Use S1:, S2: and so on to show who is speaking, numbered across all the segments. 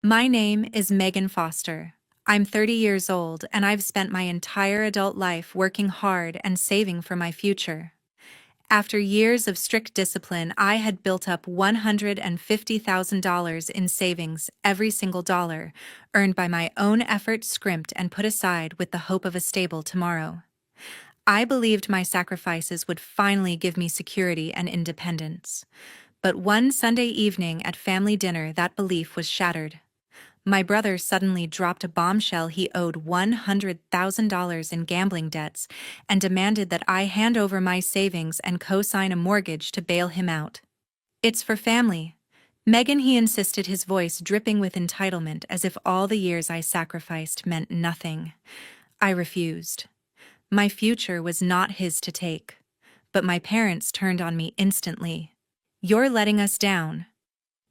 S1: My name is Megan Foster. I'm 30 years old and I've spent my entire adult life working hard and saving for my future. After years of strict discipline, I had built up $150,000 in savings, every single dollar, earned by my own effort scrimped and put aside with the hope of a stable tomorrow. I believed my sacrifices would finally give me security and independence. But one Sunday evening at family dinner, that belief was shattered. My brother suddenly dropped a bombshell. He owed $100,000 in gambling debts and demanded that I hand over my savings and co-sign a mortgage to bail him out. "It's for family, Megan," he insisted, his voice dripping with entitlement, as if all the years I sacrificed meant nothing. I refused. My future was not his to take. But my parents turned on me instantly. "You're letting us down."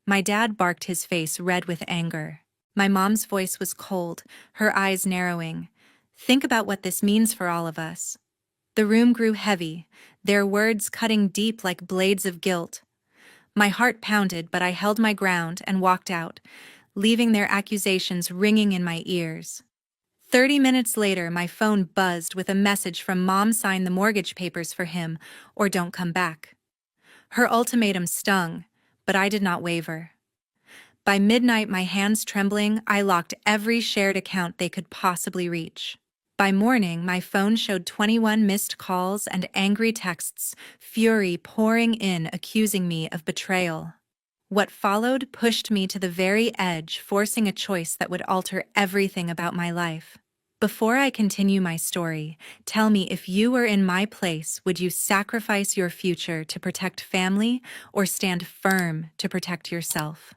S1: My dad barked, his face red with anger. My mom's voice was cold, her eyes narrowing. "Think about what this means for all of us." The room grew heavy, their words cutting deep like blades of guilt. My heart pounded, but I held my ground and walked out, leaving their accusations ringing in my ears. 30 minutes later, my phone buzzed with a message from Mom: "Sign the mortgage papers for him, or don't come back." Her ultimatum stung, but I did not waver. By midnight, my hands trembling, I locked every shared account they could possibly reach. By morning, my phone showed 21 missed calls and angry texts, fury pouring in, accusing me of betrayal. What followed pushed me to the very edge, forcing a choice that would alter everything about my life. Before I continue my story, tell me, if you were in my place, would you sacrifice your future to protect family or stand firm to protect yourself?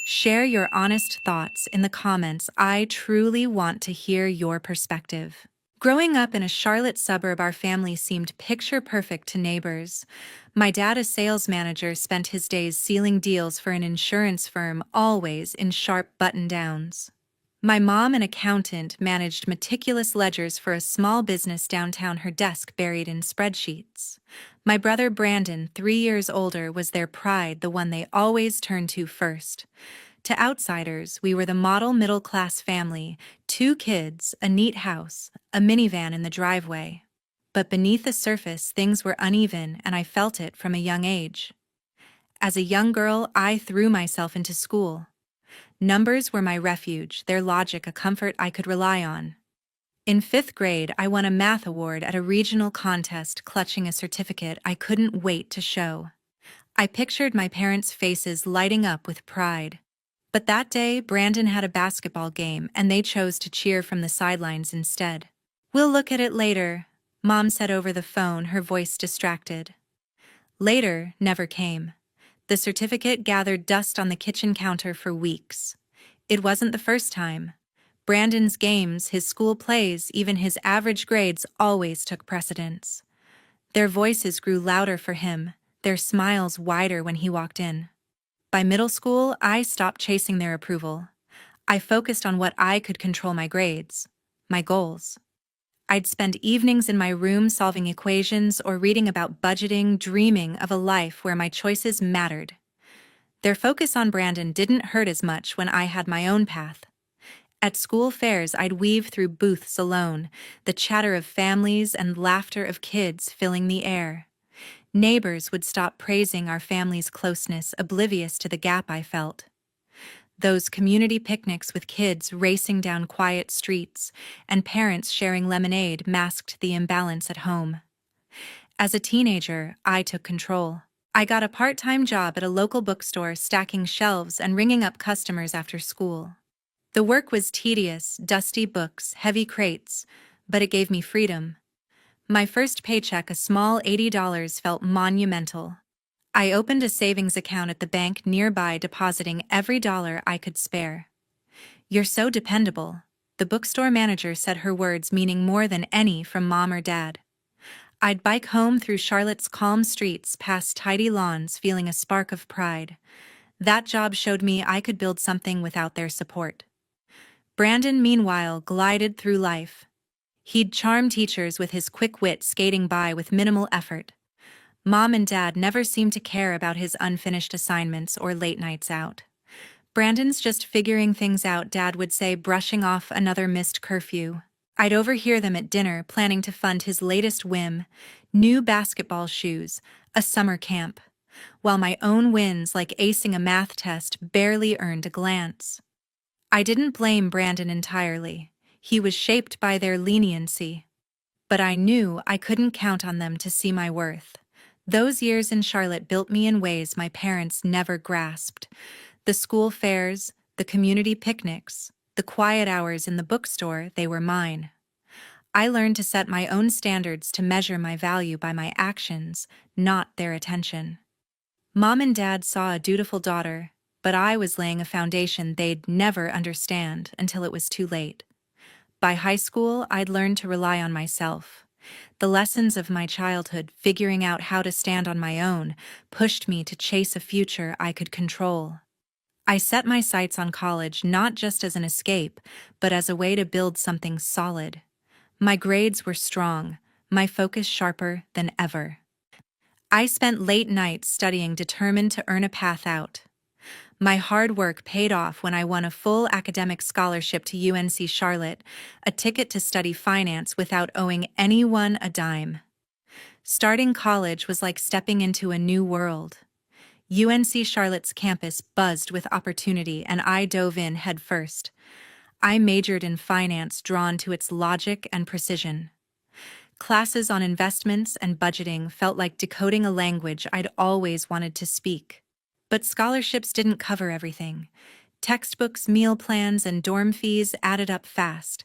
S1: Share your honest thoughts in the comments. I truly want to hear your perspective. Growing up in a Charlotte suburb, our family seemed picture perfect to neighbors. My dad, a sales manager, spent his days sealing deals for an insurance firm, always in sharp button-downs. My mom, an accountant, managed meticulous ledgers for a small business downtown, her desk buried in spreadsheets. My brother Brandon, 3 years older, was their pride, the one they always turned to first. To outsiders, we were the model middle-class family: 2 kids, a neat house, a minivan in the driveway. But beneath the surface, things were uneven, and I felt it from a young age. As a young girl, I threw myself into school. Numbers were my refuge, their logic a comfort I could rely on. In 5th grade, I won a math award at a regional contest, clutching a certificate I couldn't wait to show. I pictured my parents' faces lighting up with pride. But that day, Brandon had a basketball game, and they chose to cheer from the sidelines instead. "We'll look at it later," Mom said over the phone, her voice distracted. Later never came. The certificate gathered dust on the kitchen counter for weeks. It wasn't the first time. Brandon's games, his school plays, even his average grades always took precedence. Their voices grew louder for him, their smiles wider when he walked in. By middle school, I stopped chasing their approval. I focused on what I could control: my grades, my goals. I'd spend evenings in my room solving equations or reading about budgeting, dreaming of a life where my choices mattered. Their focus on Brandon didn't hurt as much when I had my own path. At school fairs, I'd weave through booths alone, the chatter of families and laughter of kids filling the air. Neighbors would stop praising our family's closeness, oblivious to the gap I felt. Those community picnics with kids racing down quiet streets and parents sharing lemonade masked the imbalance at home. As a teenager, I took control. I got a part-time job at a local bookstore, stacking shelves and ringing up customers after school. The work was tedious: dusty books, heavy crates, but it gave me freedom. My first paycheck, a small $80, felt monumental. I opened a savings account at the bank nearby, depositing every dollar I could spare. "You're so dependable," the bookstore manager said, her words meaning more than any from Mom or Dad. I'd bike home through Charlotte's calm streets, past tidy lawns, feeling a spark of pride. That job showed me I could build something without their support. Brandon, meanwhile, glided through life. He'd charm teachers with his quick wit, skating by with minimal effort. Mom and Dad never seemed to care about his unfinished assignments or late nights out. "Brandon's just figuring things out," Dad would say, brushing off another missed curfew. I'd overhear them at dinner, planning to fund his latest whim: new basketball shoes, a summer camp, while my own wins, like acing a math test, barely earned a glance. I didn't blame Brandon entirely. He was shaped by their leniency. But I knew I couldn't count on them to see my worth. Those years in Charlotte built me in ways my parents never grasped. The school fairs, the community picnics, the quiet hours in the bookstore, they were mine. I learned to set my own standards, to measure my value by my actions, not their attention. Mom and Dad saw a dutiful daughter, but I was laying a foundation they'd never understand until it was too late. By high school, I'd learned to rely on myself. The lessons of my childhood, figuring out how to stand on my own, pushed me to chase a future I could control. I set my sights on college not just as an escape, but as a way to build something solid. My grades were strong, my focus sharper than ever. I spent late nights studying, determined to earn a path out. My hard work paid off when I won a full academic scholarship to UNC Charlotte, a ticket to study finance without owing anyone a dime. Starting college was like stepping into a new world. UNC Charlotte's campus buzzed with opportunity, and I dove in headfirst. I majored in finance, drawn to its logic and precision. Classes on investments and budgeting felt like decoding a language I'd always wanted to speak. But scholarships didn't cover everything. Textbooks, meal plans, and dorm fees added up fast.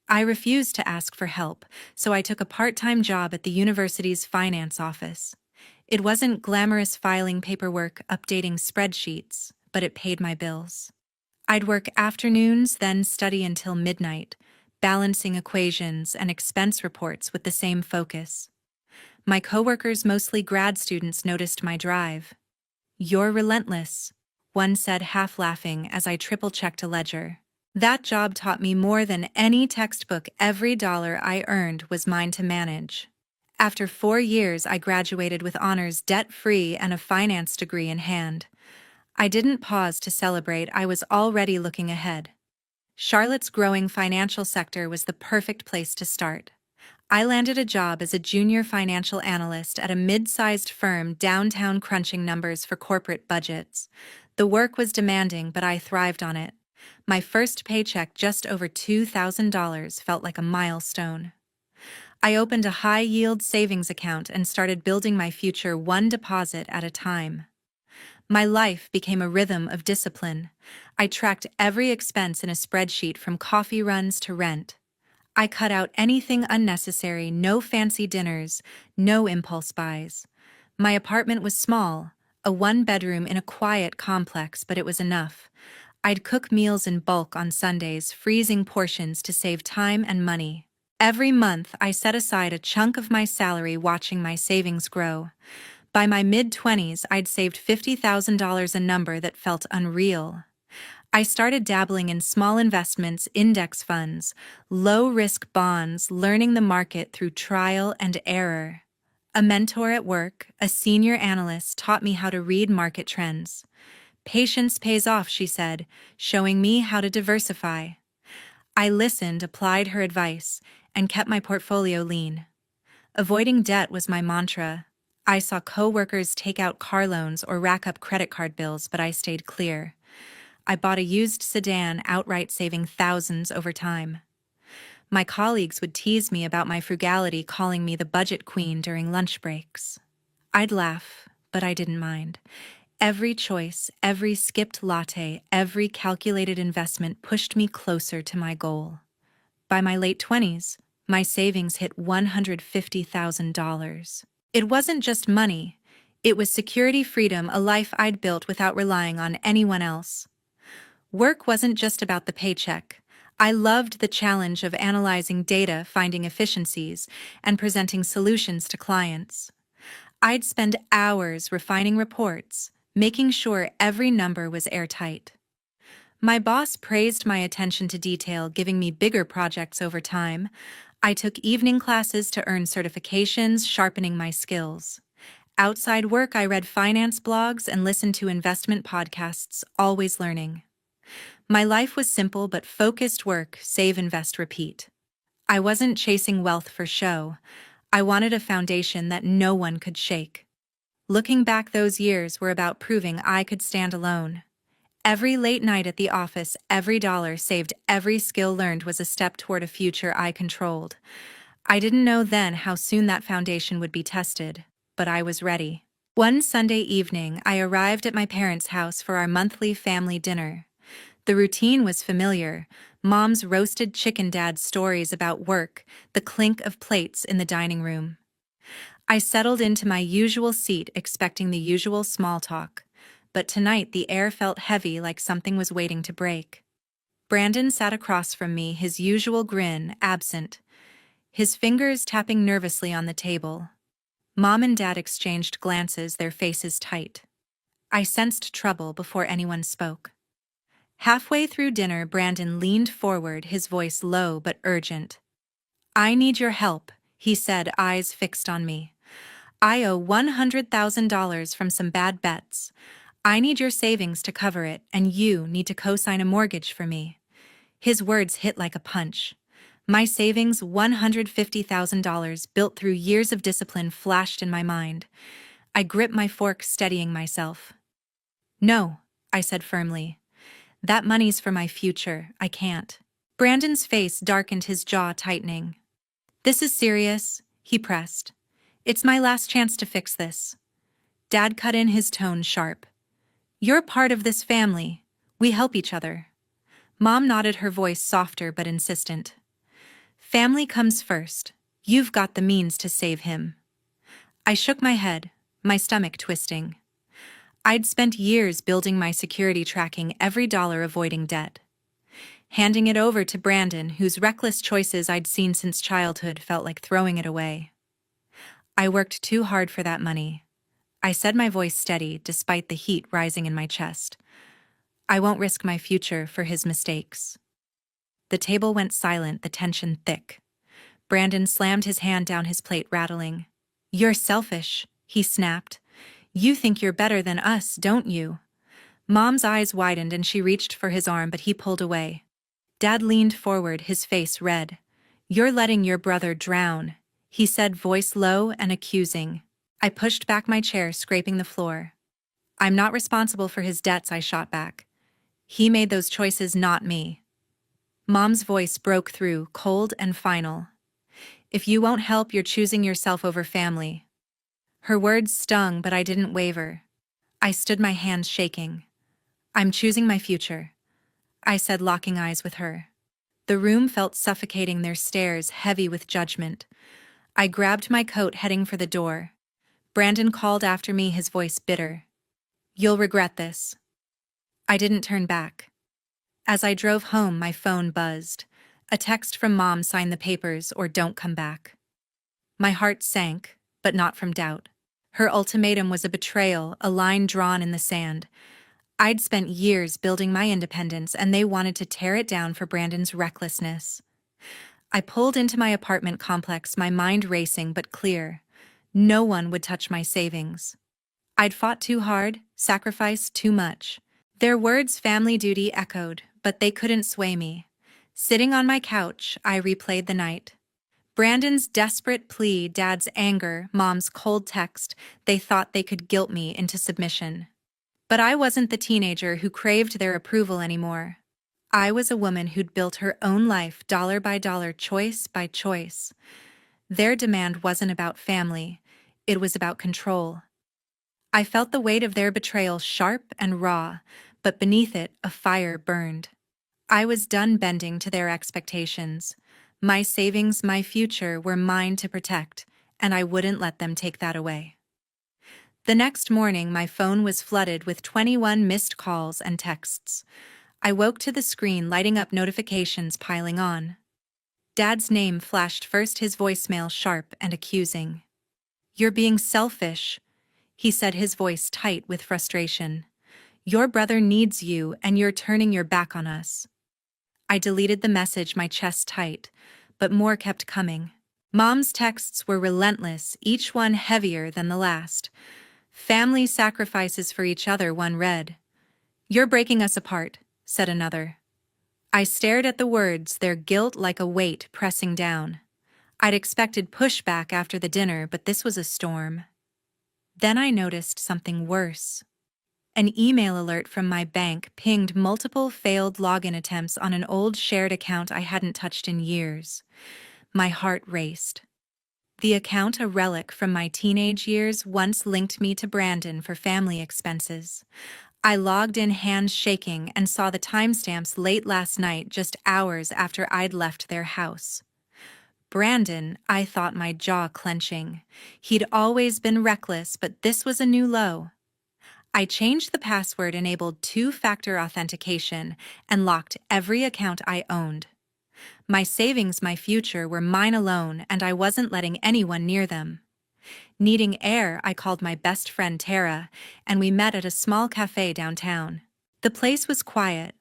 S1: I refused to ask for help, so I took a part-time job at the university's finance office. It wasn't glamorous filing paperwork, updating spreadsheets, but it paid my bills. I'd work afternoons, then study until midnight, balancing equations and expense reports with the same focus. My coworkers, mostly grad students, noticed my drive. "You're relentless," one said, half laughing as I triple-checked a ledger. That job taught me more than any textbook. Every dollar I earned was mine to manage. After 4 years, I graduated with honors, debt-free, and a finance degree in hand. I didn't pause to celebrate. I was already looking ahead. Charlotte's growing financial sector was the perfect place to start. I landed a job as a junior financial analyst at a mid-sized firm downtown, crunching numbers for corporate budgets. The work was demanding, but I thrived on it. My first paycheck, just over $2,000, felt like a milestone. I opened a high-yield savings account and started building my future, one deposit at a time. My life became a rhythm of discipline. I tracked every expense in a spreadsheet, from coffee runs to rent. I cut out anything unnecessary: no fancy dinners, no impulse buys. My apartment was small, a one-bedroom in a quiet complex, but it was enough. I'd cook meals in bulk on Sundays, freezing portions to save time and money. Every month, I set aside a chunk of my salary, watching my savings grow. By my mid-20s, I'd saved $50,000, a number that felt unreal. I started dabbling in small investments, index funds, low-risk bonds, learning the market through trial and error. A mentor at work, a senior analyst, taught me how to read market trends. "Patience pays off," she said, showing me how to diversify. I listened, applied her advice, and kept my portfolio lean. Avoiding debt was my mantra. I saw coworkers take out car loans or rack up credit card bills, but I stayed clear. I bought a used sedan outright, saving thousands over time. My colleagues would tease me about my frugality, calling me the budget queen during lunch breaks. I'd laugh, but I didn't mind. Every choice, every skipped latte, every calculated investment pushed me closer to my goal. By my late 20s, my savings hit $150,000. It wasn't just money. It was security, freedom, a life I'd built without relying on anyone else. Work wasn't just about the paycheck. I loved the challenge of analyzing data, finding efficiencies, and presenting solutions to clients. I'd spend hours refining reports, making sure every number was airtight. My boss praised my attention to detail, giving me bigger projects over time. I took evening classes to earn certifications, sharpening my skills. Outside work, I read finance blogs and listened to investment podcasts, always learning. My life was simple but focused: work, save, invest, repeat. I wasn't chasing wealth for show. I wanted a foundation that no one could shake. Looking back, those years were about proving I could stand alone. Every late night at the office, every dollar saved, every skill learned was a step toward a future I controlled. I didn't know then how soon that foundation would be tested, but I was ready. One Sunday evening, I arrived at my parents' house for our monthly family dinner. The routine was familiar: Mom's roasted chicken, Dad's stories about work, the clink of plates in the dining room. I settled into my usual seat, expecting the usual small talk. But tonight the air felt heavy, like something was waiting to break. Brandon sat across from me, his usual grin absent, his fingers tapping nervously on the table. Mom and Dad exchanged glances, their faces tight. I sensed trouble before anyone spoke. Halfway through dinner, Brandon leaned forward, his voice low but urgent. "I need your help," he said, eyes fixed on me. "I owe $100,000 from some bad bets. I need your savings to cover it, and you need to co-sign a mortgage for me." His words hit like a punch. My savings, $150,000 built through years of discipline, flashed in my mind. I gripped my fork, steadying myself. "No," I said firmly. "That money's for my future. I can't." Brandon's face darkened, his jaw tightening. "This is serious," he pressed. "It's my last chance to fix this." Dad cut in, his tone sharp. "You're part of this family. We help each other." Mom nodded, her voice softer but insistent. "Family comes first. You've got the means to save him." I shook my head, my stomach twisting. I'd spent years building my security, tracking every dollar, avoiding debt. Handing it over to Brandon, whose reckless choices I'd seen since childhood, felt like throwing it away. "I worked too hard for that money," I said, my voice steady despite the heat rising in my chest. "I won't risk my future for his mistakes." The table went silent, the tension thick. Brandon slammed his hand down, his plate rattling. "You're selfish," he snapped. "You think you're better than us, don't you?" Mom's eyes widened and she reached for his arm, but he pulled away. Dad leaned forward, his face red. "You're letting your brother drown," he said, voice low and accusing. I pushed back my chair, scraping the floor. "I'm not responsible for his debts," I shot back. "He made those choices, not me." Mom's voice broke through, cold and final. "If you won't help, you're choosing yourself over family." Her words stung, but I didn't waver. I stood, my hands shaking. "I'm choosing my future," I said, locking eyes with her. The room felt suffocating, their stares heavy with judgment. I grabbed my coat, heading for the door. Brandon called after me, his voice bitter. "You'll regret this." I didn't turn back. As I drove home, my phone buzzed. A text from Mom: "Sign the papers or don't come back." My heart sank, but not from doubt. Her ultimatum was a betrayal, a line drawn in the sand. I'd spent years building my independence, and they wanted to tear it down for Brandon's recklessness. I pulled into my apartment complex, my mind racing but clear. No one would touch my savings. I'd fought too hard, sacrificed too much. Their words, family duty, echoed, but they couldn't sway me. Sitting on my couch, I replayed the night. Brandon's desperate plea, Dad's anger, Mom's cold text. They thought they could guilt me into submission. But I wasn't the teenager who craved their approval anymore. I was a woman who'd built her own life, dollar by dollar, choice by choice. Their demand wasn't about family. It was about control. I felt the weight of their betrayal, sharp and raw, but beneath it, a fire burned. I was done bending to their expectations. My savings, my future, were mine to protect, and I wouldn't let them take that away. The next morning, my phone was flooded with 21 missed calls and texts. I woke to the screen lighting up, notifications piling on. Dad's name flashed first, his voicemail sharp and accusing. "You're being selfish," he said, his voice tight with frustration. "Your brother needs you, and you're turning your back on us." I deleted the message, my chest tight, but more kept coming. Mom's texts were relentless, each one heavier than the last. Family sacrifices for each other, one read. "You're breaking us apart," said another. I stared at the words, their guilt like a weight pressing down. I'd expected pushback after the dinner, but this was a storm. Then I noticed something worse. An email alert from my bank pinged multiple failed login attempts on an old shared account I hadn't touched in years. My heart raced. The account, a relic from my teenage years, once linked me to Brandon for family expenses. I logged in, hands shaking, and saw the timestamps late last night, just hours after I'd left their house. Brandon, I thought, my jaw clenching. He'd always been reckless, but this was a new low. I changed the password, enabled two-factor authentication, and locked every account I owned. My savings, my future, were mine alone, and I wasn't letting anyone near them. Needing air, I called my best friend Tara, and we met at a small cafe downtown. The place was quiet,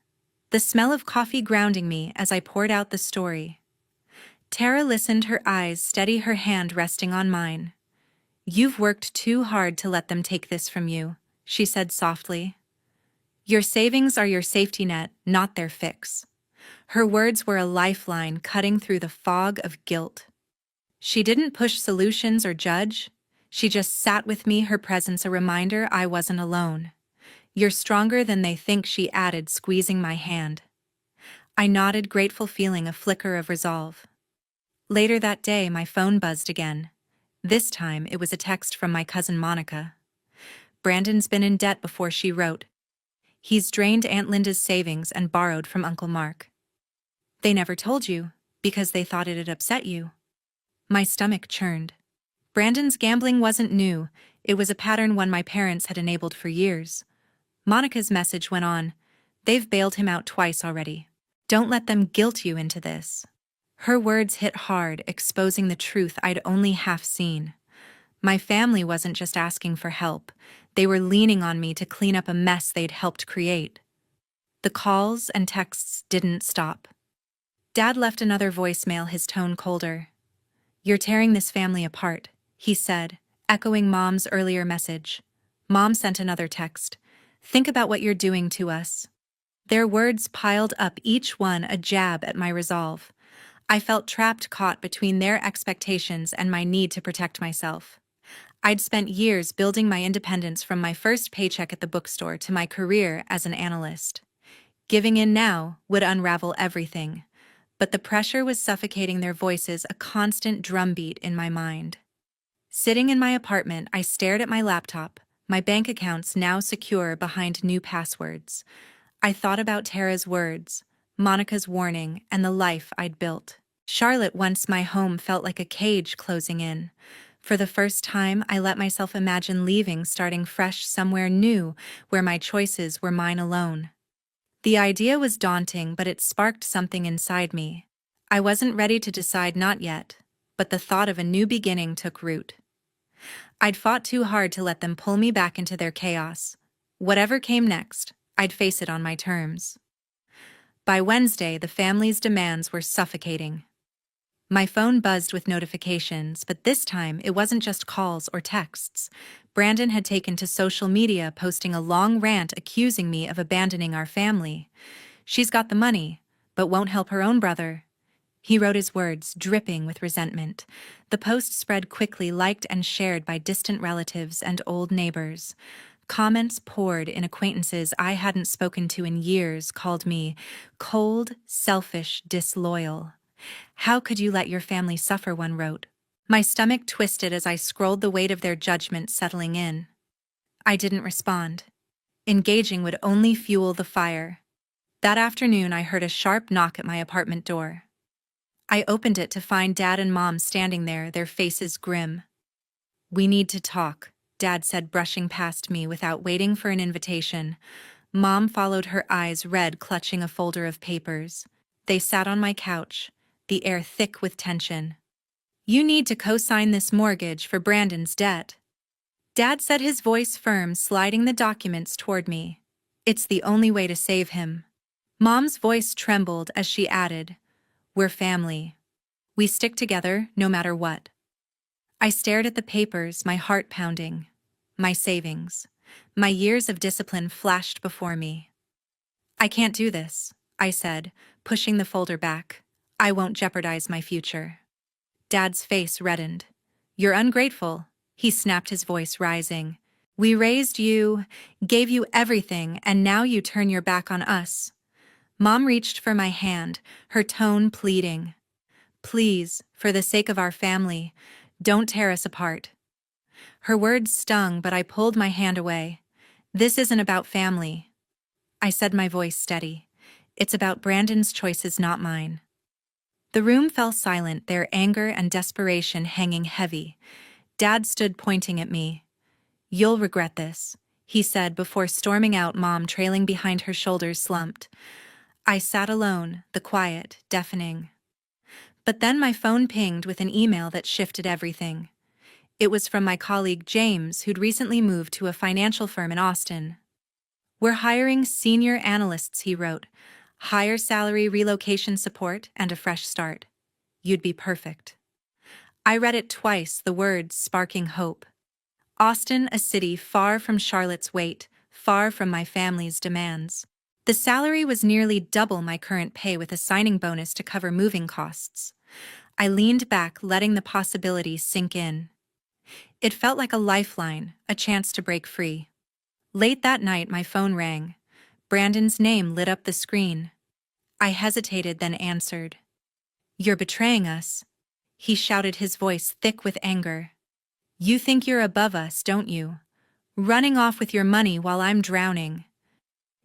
S1: the smell of coffee grounding me as I poured out the story. Tara listened, her eyes steady, her hand resting on mine. "You've worked too hard to let them take this from you," she said softly. "Your savings are your safety net, not their fix." Her words were a lifeline cutting through the fog of guilt. She didn't push solutions or judge. She just sat with me, her presence a reminder I wasn't alone. "You're stronger than they think," she added, squeezing my hand. I nodded, grateful, feeling a flicker of resolve. Later that day, my phone buzzed again. This time, it was a text from my cousin Monica. "Brandon's been in debt before," she wrote. "He's drained Aunt Linda's savings and borrowed from Uncle Mark." "They never told you, because they thought it'd upset you." My stomach churned. Brandon's gambling wasn't new. It was a pattern, one my parents had enabled for years. Monica's message went on. "They've bailed him out twice already. Don't let them guilt you into this." Her words hit hard, exposing the truth I'd only half seen. My family wasn't just asking for help. They were leaning on me to clean up a mess they'd helped create. The calls and texts didn't stop. Dad left another voicemail, his tone colder. "You're tearing this family apart," he said, echoing Mom's earlier message. Mom sent another text. "Think about what you're doing to us." Their words piled up, each one a jab at my resolve. I felt trapped, caught between their expectations and my need to protect myself. I'd spent years building my independence, from my first paycheck at the bookstore to my career as an analyst. Giving in now would unravel everything. But the pressure was suffocating, their voices a constant drumbeat in my mind. Sitting in my apartment, I stared at my laptop, my bank accounts now secure behind new passwords. I thought about Tara's words, Monica's warning, and the life I'd built. Charlotte, once my home, felt like a cage closing in. For the first time, I let myself imagine leaving, starting fresh somewhere new, where my choices were mine alone. The idea was daunting, but it sparked something inside me. I wasn't ready to decide, not yet, but the thought of a new beginning took root. I'd fought too hard to let them pull me back into their chaos. Whatever came next, I'd face it on my terms. By Wednesday, the family's demands were suffocating. My phone buzzed with notifications, but this time it wasn't just calls or texts. Brandon had taken to social media, posting a long rant accusing me of abandoning our family. "She's got the money, but won't help her own brother." He wrote his words, dripping with resentment. The post spread quickly, liked and shared by distant relatives and old neighbors. Comments poured in. Acquaintances I hadn't spoken to in years called me cold, selfish, disloyal. "How could you let your family suffer?" one wrote. My stomach twisted as I scrolled, the weight of their judgment settling in. I didn't respond. Engaging would only fuel the fire. That afternoon, I heard a sharp knock at my apartment door. I opened it to find Dad and Mom standing there, their faces grim. "We need to talk," Dad said, brushing past me without waiting for an invitation. Mom followed, her eyes red, clutching a folder of papers. They sat on my couch, the air thick with tension. "You need to co-sign this mortgage for Brandon's debt." Dad said, his voice firm, sliding the documents toward me. "It's the only way to save him." Mom's voice trembled as she added, "We're family." We stick together no matter what. I stared at the papers, my heart pounding. My savings. My years of discipline flashed before me. I can't do this, I said, pushing the folder back. I won't jeopardize my future. Dad's face reddened. You're ungrateful, he snapped, his voice rising. We raised you, gave you everything, and now you turn your back on us. Mom reached for my hand, her tone pleading. Please, for the sake of our family, don't tear us apart. Her words stung, but I pulled my hand away. This isn't about family. I said, my voice steady. It's about Brandon's choices, not mine. The room fell silent, their anger and desperation hanging heavy. Dad stood pointing at me. You'll regret this, he said before storming out, Mom trailing behind, her shoulders slumped. I sat alone, the quiet deafening. But then my phone pinged with an email that shifted everything. It was from my colleague James, who'd recently moved to a financial firm in Austin. We're hiring senior analysts, he wrote. Higher salary, relocation support, and a fresh start. You'd be perfect. I read it twice, the words sparking hope. Austin, a city far from Charlotte's weight, far from my family's demands. The salary was nearly double my current pay, with a signing bonus to cover moving costs. I leaned back, letting the possibility sink in. It felt like a lifeline, a chance to break free. Late that night, my phone rang. Brandon's name lit up the screen. I hesitated, then answered. You're betraying us, he shouted, his voice thick with anger. You think you're above us, don't you? Running off with your money while I'm drowning.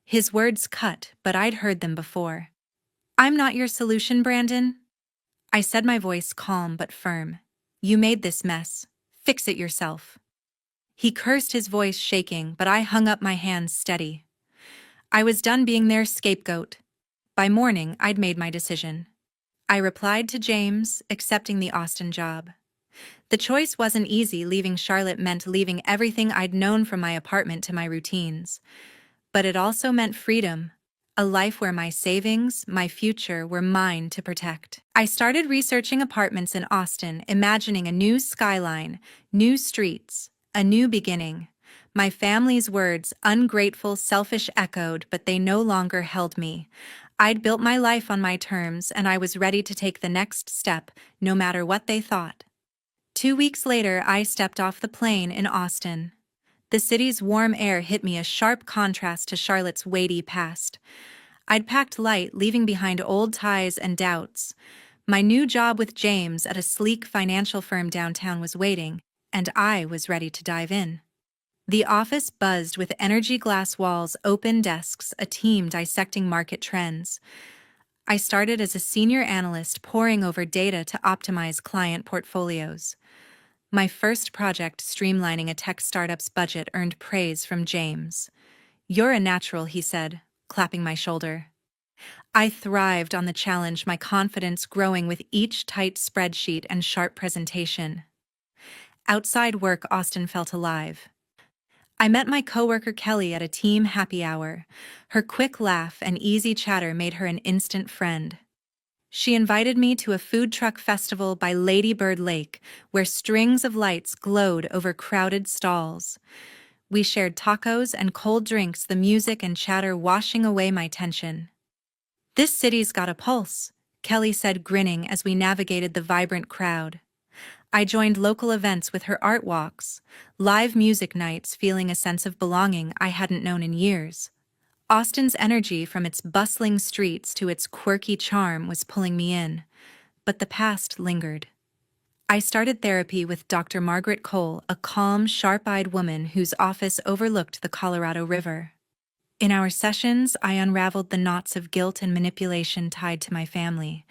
S1: His words cut, but I'd heard them before. I'm not your solution, Brandon. I said, my voice calm but firm. You made this mess. Fix it yourself. He cursed, his voice shaking, but I hung up my hands steady. I was done being their scapegoat. By morning, I'd made my decision. I replied to James, accepting the Austin job. The choice wasn't easy. Leaving Charlotte meant leaving everything I'd known, from my apartment to my routines. But it also meant freedom, a life where my savings, my future, were mine to protect. I started researching apartments in Austin, imagining a new skyline, new streets, a new beginning. My family's words, ungrateful, selfish, echoed, but they no longer held me. I'd built my life on my terms, and I was ready to take the next step, no matter what they thought. 2 weeks later, I stepped off the plane in Austin. The city's warm air hit me, a sharp contrast to Charlotte's weighty past. I'd packed light, leaving behind old ties and doubts. My new job with James at a sleek financial firm downtown was waiting, and I was ready to dive in. The office buzzed with energy, glass walls, open desks, a team dissecting market trends. I started as a senior analyst, poring over data to optimize client portfolios. My first project, streamlining a tech startup's budget, earned praise from James. You're a natural, he said, clapping my shoulder. I thrived on the challenge, my confidence growing with each tight spreadsheet and sharp presentation. Outside work, Austin felt alive. I met my coworker Kelly at a team happy hour. Her quick laugh and easy chatter made her an instant friend. She invited me to a food truck festival by Lady Bird Lake, where strings of lights glowed over crowded stalls. We shared tacos and cold drinks, the music and chatter washing away my tension. This city's got a pulse, Kelly said, grinning as we navigated the vibrant crowd. I joined local events with her, art walks, live music nights, feeling a sense of belonging I hadn't known in years. Austin's energy, from its bustling streets to its quirky charm, was pulling me in, but the past lingered. I started therapy with Dr. Margaret Cole, a calm, sharp-eyed woman whose office overlooked the Colorado River. In our sessions, I unraveled the knots of guilt and manipulation tied to my family.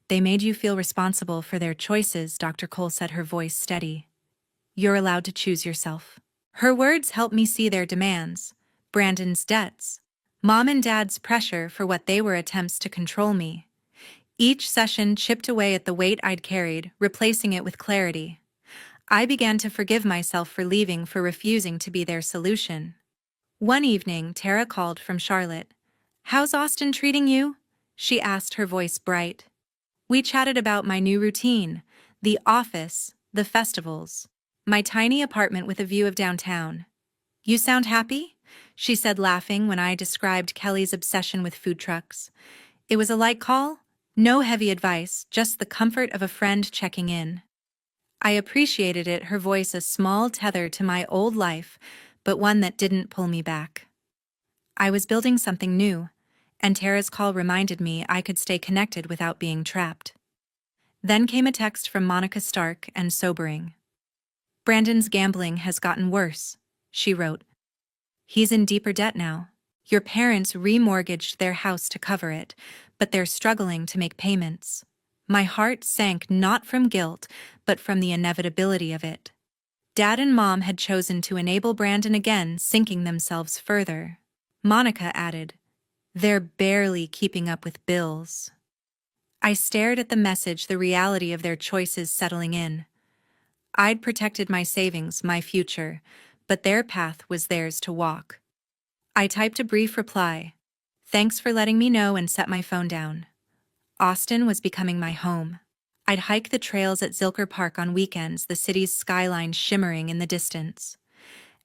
S1: They made you feel responsible for their choices, Dr. Cole said, her voice steady. You're allowed to choose yourself. Her words helped me see their demands, Brandon's debts, Mom and Dad's pressure for what they were attempts to control me. Each session chipped away at the weight I'd carried, replacing it with clarity. I began to forgive myself for leaving, for refusing to be their solution. One evening, Tara called from Charlotte. How's Austin treating you? She asked, her voice bright. We chatted about my new routine, the office, the festivals, my tiny apartment with a view of downtown. "You sound happy?" she said, laughing when I described Kelly's obsession with food trucks. It was a light call, no heavy advice, just the comfort of a friend checking in. I appreciated it, her voice a small tether to my old life, but one that didn't pull me back. I was building something new, and Tara's call reminded me I could stay connected without being trapped. Then came a text from Monica, stark and sobering. "Brandon's gambling has gotten worse," she wrote. "He's in deeper debt now. Your parents remortgaged their house to cover it, but they're struggling to make payments." My heart sank, not from guilt, but from the inevitability of it. Dad and Mom had chosen to enable Brandon again, sinking themselves further. Monica added, "They're barely keeping up with bills." I stared at the message, the reality of their choices settling in. I'd protected my savings, my future, but their path was theirs to walk. I typed a brief reply. "Thanks for letting me know," and set my phone down. Austin was becoming my home. I'd hike the trails at Zilker Park on weekends, the city's skyline shimmering in the distance.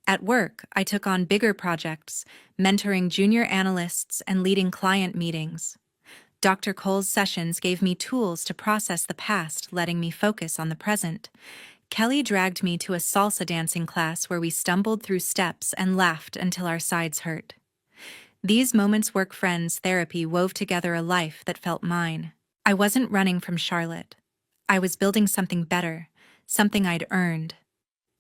S1: At work, I took on bigger projects, mentoring junior analysts and leading client meetings. Dr. Cole's sessions gave me tools to process the past, letting me focus on the present. Kelly dragged me to a salsa dancing class where we stumbled through steps and laughed until our sides hurt. These moments, work, friends, therapy, wove together a life that felt mine. I wasn't running from Charlotte. I was building something better, something I'd earned.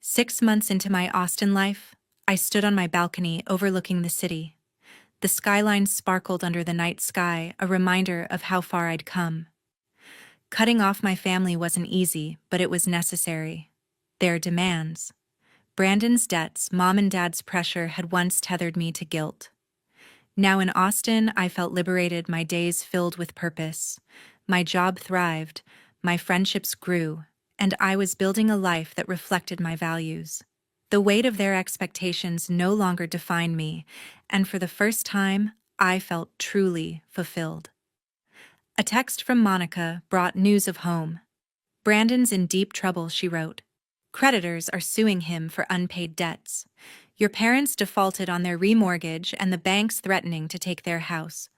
S1: 6 months into my Austin life, I stood on my balcony overlooking the city. The skyline sparkled under the night sky, a reminder of how far I'd come. Cutting off my family wasn't easy, but it was necessary. Their demands, Brandon's debts, Mom and Dad's pressure had once tethered me to guilt. Now in Austin, I felt liberated, my days filled with purpose. My job thrived, my friendships grew, and I was building a life that reflected my values. The weight of their expectations no longer defined me, and for the first time, I felt truly fulfilled. A text from Monica brought news of home. "Brandon's in deep trouble," she wrote. "Creditors are suing him for unpaid debts. Your parents defaulted on their remortgage and the bank's threatening to take their house."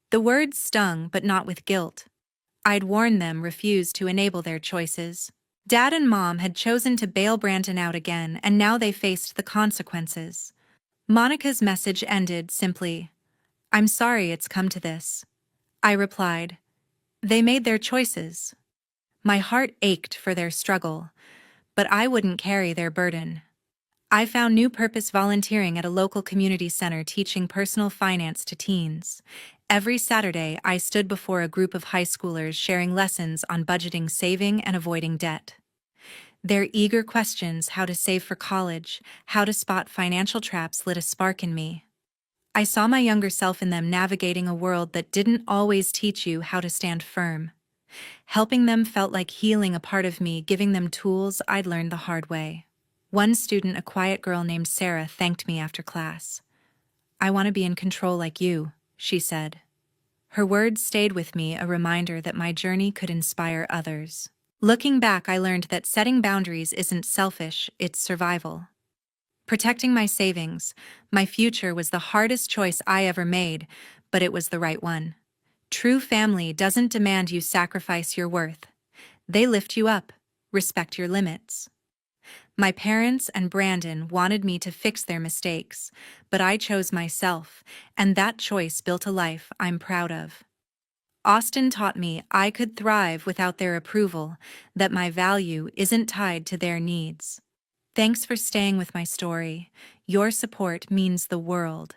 S1: The words stung, but not with guilt. I'd warned them, refused to enable their choices. Dad and Mom had chosen to bail Brandon out again, and now they faced the consequences. Monica's message ended simply, "I'm sorry it's come to this." I replied, "They made their choices." My heart ached for their struggle, but I wouldn't carry their burden. I found new purpose volunteering at a local community center, teaching personal finance to teens. Every Saturday, I stood before a group of high schoolers sharing lessons on budgeting, saving, and avoiding debt. Their eager questions, how to save for college, how to spot financial traps, lit a spark in me. I saw my younger self in them, navigating a world that didn't always teach you how to stand firm. Helping them felt like healing a part of me, giving them tools I'd learned the hard way. One student, a quiet girl named Sarah, thanked me after class. "I want to be in control like you," she said. Her words stayed with me, a reminder that my journey could inspire others. Looking back, I learned that setting boundaries isn't selfish, it's survival. Protecting my savings, my future, was the hardest choice I ever made, but it was the right one. True family doesn't demand you sacrifice your worth. They lift you up, respect your limits. My parents and Brandon wanted me to fix their mistakes, but I chose myself, and that choice built a life I'm proud of. Austin taught me I could thrive without their approval, that my value isn't tied to their needs. Thanks for staying with my story. Your support means the world.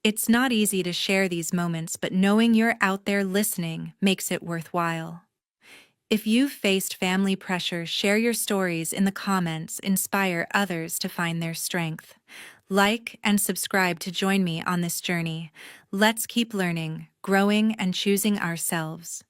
S1: It's not easy to share these moments, but knowing you're out there listening makes it worthwhile. If you've faced family pressure, share your stories in the comments, inspire others to find their strength. Like and subscribe to join me on this journey. Let's keep learning, growing, and choosing ourselves.